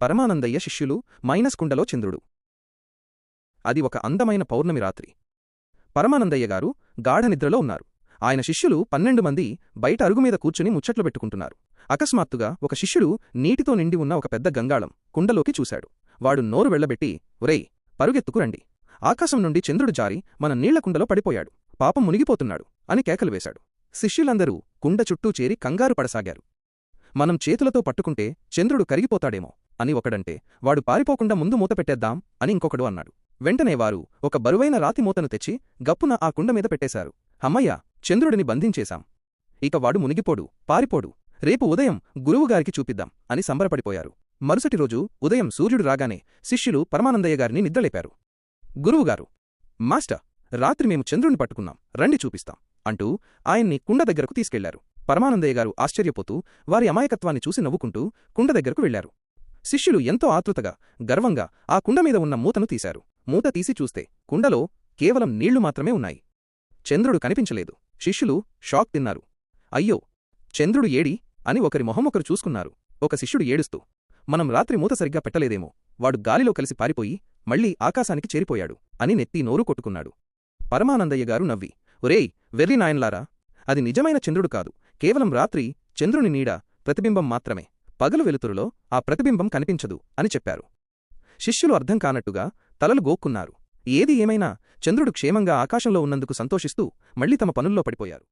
పరమానందయ్య శిష్యులు మైనస్ కుండలో చంద్రుడు. అది ఒక అందమైన పౌర్ణమి రాత్రి. పరమానందయ్య గారు గాఢనిద్రలో ఉన్నారు. ఆయన శిష్యులు 12 మంది బయట అరుగుమీద కూర్చుని ముచ్చట్లు పెట్టుకుంటున్నారు. అకస్మాత్తుగా ఒక శిష్యుడు నీటితో నిండి ఉన్న ఒక పెద్ద గంగాళం కుండలోకి చూశాడు. వాడు నోరు వెళ్లబెట్టి, ఒరేయ్, పరుగెత్తుకు రండి, ఆకాశం నుండి చంద్రుడు జారి మన నీళ్లకుండలో పడిపోయాడు, పాపం మునిగిపోతున్నాడు అని కేకలు వేశాడు. శిష్యులందరూ కుండ చుట్టూ చేరి కంగారు పడసాగారు. మనం చేతులతో పట్టుకుంటే చంద్రుడు కరిగిపోతాడేమో అని ఒకడంటే, వాడు పారిపోకుండా ముందు మూత పెట్టేద్దాం అని ఇంకొకడు అన్నాడు. వెంటనే వారు ఒక బరువైన రాతి మూతను తెచ్చి గప్పున ఆ కుండమీద పెట్టేశారు. హమ్మయ్య, చంద్రుడిని బంధించేశాం, ఇక వాడు మునిగిపోడు, పారిపోడు, రేపు ఉదయం గురువుగారికి చూపిద్దాం అని సంబరపడిపోయారు. మరుసటి రోజు ఉదయం సూర్యుడు రాగానే శిష్యులు పరమానందయ్య గారిని నిద్రలేపారు. గురువుగారు, మాస్టర్, రాత్రి మేము చంద్రుని పట్టుకున్నాం, రండి చూపిస్తాం అంటూ ఆయన్ని కుండ దగ్గరకు తీసుకెళ్లారు. పరమానందయ్య గారు ఆశ్చర్యపోతూ వారి అమాయకత్వాన్ని చూసి నవ్వుకుంటూ కుండ దగ్గరకు వెళ్లారు. శిష్యులు ఎంతో ఆతృతగా, గర్వంగా ఆ కుండమీద ఉన్న మూతను తీశారు. మూత తీసి చూస్తే కుండలో కేవలం నీళ్లు మాత్రమే ఉన్నాయి. చంద్రుడు కనిపించలేదు. శిష్యులు షాక్ తిన్నారు. అయ్యో, చంద్రుడు ఏడి అని ఒకరి మొహమొకరు చూసుకున్నారు. ఒక శిష్యుడు ఏడుస్తూ, మనం రాత్రి మూత సరిగ్గా పెట్టలేదేమో, వాడు గాలిలో కలిసి పారిపోయి మళ్లీ ఆకాశానికి చేరిపోయాడు అని నెత్తి నోరు కొట్టుకున్నాడు. పరమానందయ్య గారు నవ్వి, ఒరేయ్ వెర్రి నాయన్లారా, అది నిజమైన చంద్రుడు కాదు, కేవలం రాత్రి చంద్రుని నీడ ప్రతిబింబం మాత్రమే, పగలు వెలుతురులో ఆ ప్రతిబింబం కనిపించదు అని చెప్పారు. శిష్యులు అర్థం కానట్టుగా తలలు గోక్కున్నారు. ఏది ఏమైనా చంద్రుడు క్షేమంగా ఆకాశంలో ఉన్నందుకు సంతోషిస్తూ మళ్లీ తమ పనుల్లో పడిపోయారు.